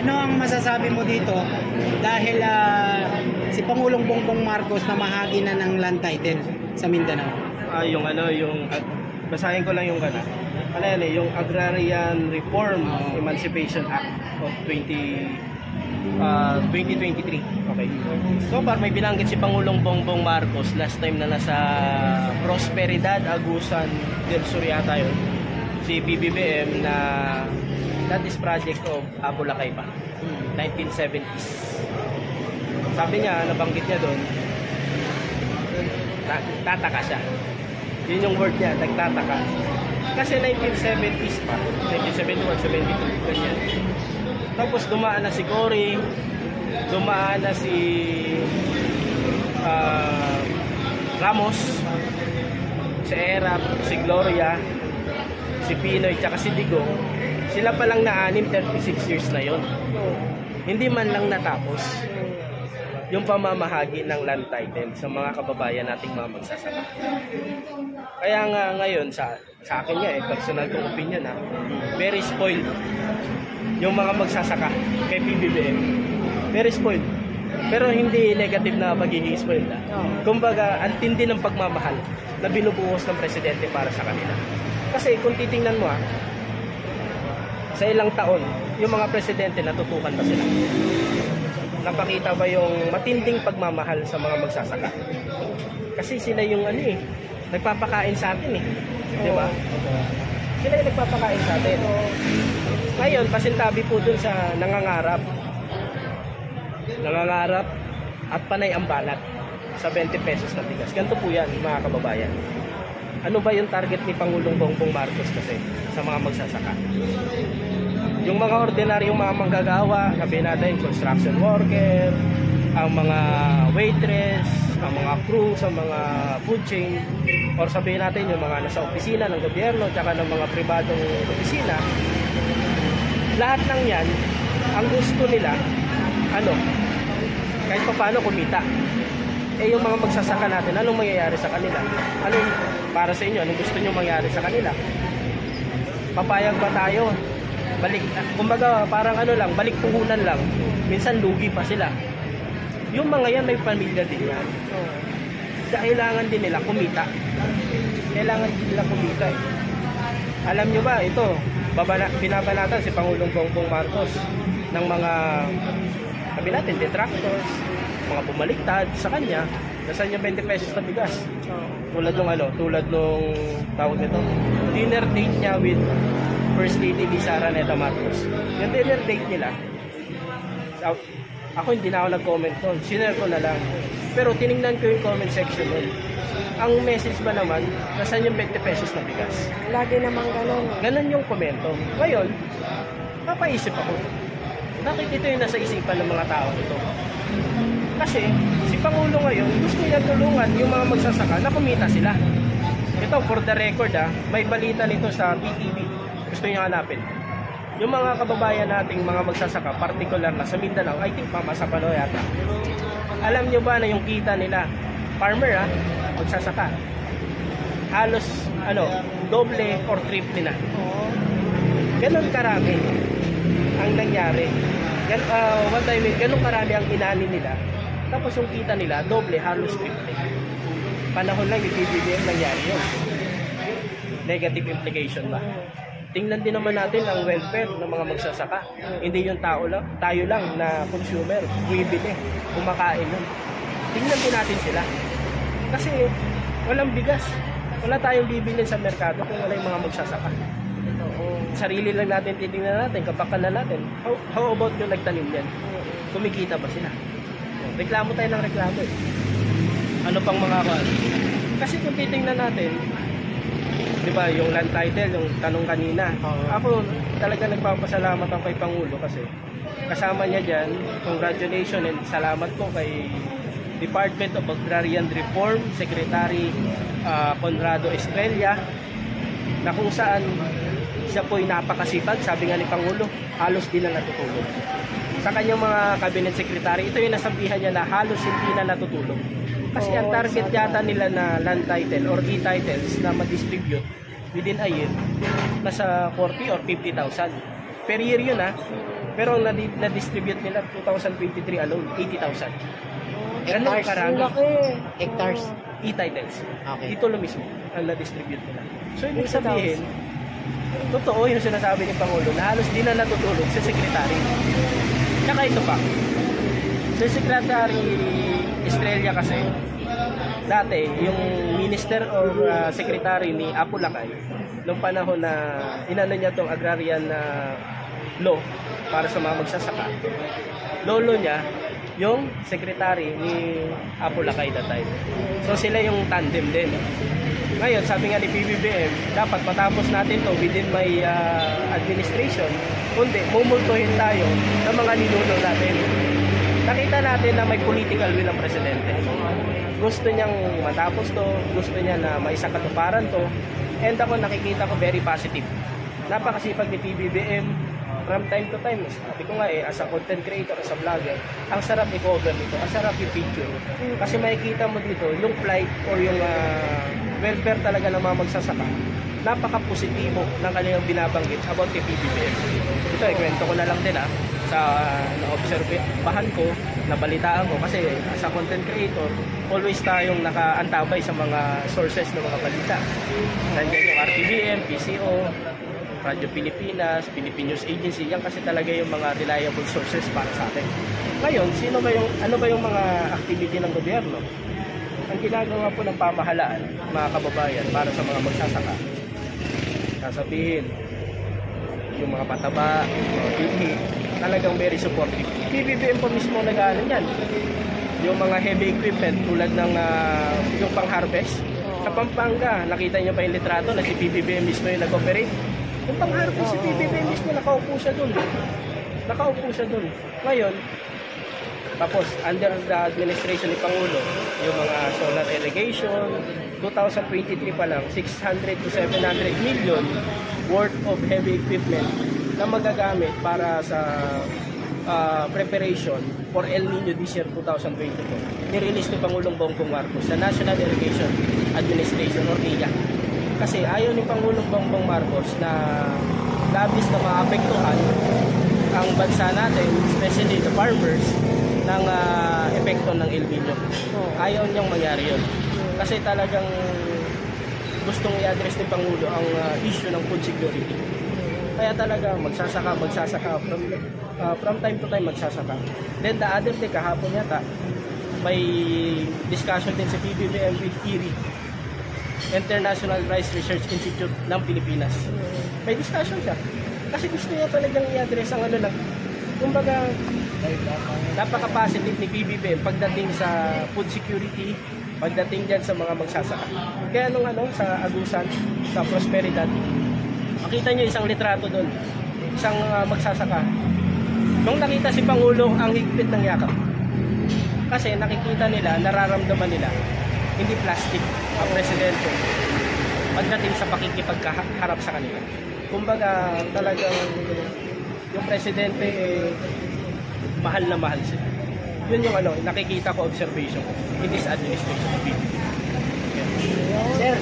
Ano ang masasabi mo dito dahil si Pangulong Bongbong Marcos namahagi na ng land title sa Mindanao? Basahin ko lang yung yung Agrarian Reform Emancipation Act of 2023. Okay. So far may binanggit si Pangulong Bongbong Marcos last time na nasa Prosperidad, Agusan del Sur yata yun, si PBBM, na that is project of Abulacay pa, 1970s. Sabi niya, nabanggit niya doon, tataka siya. Yun yung word niya, nagtataka. Kasi 1970s pa, 1971, 72, ganyan. Tapos dumaan na si Cory, dumaan na si Ramos, si Erap, si Gloria, si Pinoy, tsaka si Digong. Sila pa lang na 36 years na yon. Hindi man lang natapos yung pamamahagi ng land title sa mga kababayan nating mga magsasaka. Kaya nga ngayon sa akin nga personal kong opinion very spoiled yung mga magsasaka kay PBBM. Very spoiled. Pero hindi negative na pagiging spoiled. Kumbaga, ang tindi ng pagmamahal na binubuhos ng presidente para sa kanila. Kasi kung titingnan mo sa ilang taon, yung mga presidente natutukan ba sila? Napakita ba yung matinding pagmamahal sa mga magsasaka? Kasi sila yung nagpapakain sa atin di ba? Sila yung nagpapakain sa atin. Ngayon, pasintabi po dun sa nangangarap at panay ang balat sa 20 pesos na bigas. Ganito po yan, mga kababayan. Ano ba yung target ni Pangulong Bongbong Marcos kasi sa mga magsasaka? Yung mga ordinaryong mga manggagawa, sabihin natin construction worker, ang mga waitress, ang mga crew sa mga food chain, or sabihin natin yung mga nasa opisina ng gobyerno tsaka ng mga pribadong opisina, lahat ng yan, ang gusto nila, kahit pa paano kumita. Yung mga magsasaka natin, anong mangyayari sa kanila? Para sa inyo, anong gusto nyo mangyari sa kanila? Papayag ba tayo? Kumbaga parang balik puhunan lang. Minsan lugi pa sila. Yung mga yan may pamilya din yan. Kailangan din nila kumita. Alam nyo ba, ito, binabanatan si Pangulong Bongbong Marcos ng mga, sabi natin, detractors, mga bumaliktad sa kanya, nasaan yung 20 pesos na bigas. Tulad nung tawag nito, dinner date niya with First Lady Sara Neta Marcos. Yung dinner date nila, ako hindi na ako nag-comment doon, sinare ko na lang. Pero tiningnan ko yung comment section doon. Ang message ba naman, nasaan yung 20 pesos na bigas? Lagi namang ganun. Ganun yung komento. Ngayon, napaisip ako, bakit ito yung nasa isipan ng mga tao ito? Kasi si Pangulo ngayon, gusto niya tulungan yung mga magsasaka na kumita sila. Ito, for the record may balita nito sa PTV. Gusto niya hanapin. Yung mga kababayan nating mga magsasaka, particular na sa Mindanao, I think Mama Sapalo yata. Alam nyo ba na yung kita nila, farmer magsasaka, halos doble or triple na. Ganon karami ang nangyari. Ganon karami ang inani nila. Tapos yung kita nila, doble, halos triple. Panahon lang yung PBBM nangyari yun. Negative implication ba? Tingnan din naman natin ang welfare ng mga magsasaka. Hindi yung tayo lang na consumer, bumibili, kumakain nun. Tingnan din natin sila. Kasi walang bigas. Wala tayong bibili sa merkado kung wala yung mga magsasaka. Sarili lang natin titingnan natin, kapakanan natin. How about yung nagtanim yan? Kumikita ba sila? Reklamo tayo ng reklamo Ano pang mga kasi kung titingnan natin, di ba, yung land title, yung tanong kanina, ako talaga nagpapasalamat ako kay Pangulo kasi kasama niya dyan. Congratulations and salamat po kay Department of Agrarian Reform Secretary Conrado Estrella, na kung saan siya po'y napakasipag. Sabi nga ni Pangulo, halos di na natutulog. Sa kanyang mga cabinet secretary, ito yung nasabihan niya na halos hindi na natutulog. Kasi ang target yata nila na land title or e-titles na ma-distribute within a year, nasa 40 or 50,000. Per year yun Pero ang na-distribute nila 2023 alone, 80,000. Ganun Hectares. karami. Hectares. E-titles. Okay. Titulo mismo ang na-distribute nila. So, ibig sabihin, totoo yung sinasabi ni Pangulo na halos di na natutulog sa sekretary. Tsaka ito pa, sa Secretary Estrella kasi, dati, yung minister or secretary ni Apo Lakay, nung panahon na inano niya tong agrarian law para sa mga magsasaka, lolo niya, yung secretary ni Apo Lakay that time. So sila yung tandem din. Ngayon, sabi nga ni PBBM, dapat matapos natin to within my administration, kundi mumultuhin tayo sa mga ninuno natin. Nakita natin na may political will ang presidente. Gusto niyang matapos to, gusto niya na may isang katuparan to, and ako nakikita ko very positive. Napakasipag ni PBBM, from time to time, sabi ko nga as a content creator, as a vlogger, ang sarap i-cover nito, ang sarap i-feature. Kasi makikita mo dito, yung plight or yung welfare talaga ng mga magsasaka, napaka-positibo ng kanilang binabanggit about kay PBBM. Ito, kwento ko na lang din sa na-obserbahan ko, nabalitaan ko, kasi as a content creator, always tayong nakaantabay sa mga sources ng mga balita. Nandiyan yung RTBM, PCO, Radyo Pilipinas, Philippine News Agency, yan kasi talaga yung mga reliable sources para sa atin. Ngayon, ano ba yung mga activity ng gobyerno? Ang ginagawa po ng pamahalaan, mga kababayan, para sa mga magsasaka, sasabihin, yung mga pataba, mga bilhi, talagang very supportive. PBBM po mismo nag-ano yan. Yung mga heavy equipment tulad ng yung pang-harvest. Sa Pampanga, nakita nyo pa yung litrato na si PBBM mismo yung nag-operate. Yung pang-harvest, si PBBM mismo nakaupo siya dun. Nakaupo siya dun. Ngayon, tapos under the administration ni Pangulo, yung mga solar irrigation, 2023 pa lang, 600 to 700 million worth of heavy equipment na magagamit para sa preparation for El Nino this year 2022. Nirelease ni Pangulong Bongbong Marcos sa National Irrigation Administration or NIA. Kasi ayaw ni Pangulong Bongbong Marcos na labis na maapektuhan ang bansa natin, especially the farmers, ng epekto ng El Nino. Ayaw niyang mangyari yun. Kasi talagang gustong i-address ni Pangulo ang issue ng food security. Kaya talaga magsasaka from time to time magsasaka. Then the other day, kahapon yata, may discussion din si PBBM with IRI, International Rice Research Institute ng Pilipinas. May discussion siya. Kasi gusto niya talagang i-address ang kumbaga, napaka-positive ni PBBM pagdating sa food security, pagdating dyan sa mga magsasaka. Kaya sa Agusan, sa Prosperidad, makita nyo isang litrato doon, isang magsasaka. Nung nakita si Pangulo, ang higpit ng yakap. Kasi nakikita nila, nararamdaman nila, hindi plastic ang presidente pagdating sa pakikipagharap sa kanila. Kumbaga, talagang yung presidente, mahal na mahal sila. Yun yung nakikita ko, observation ko in this administration. Sir,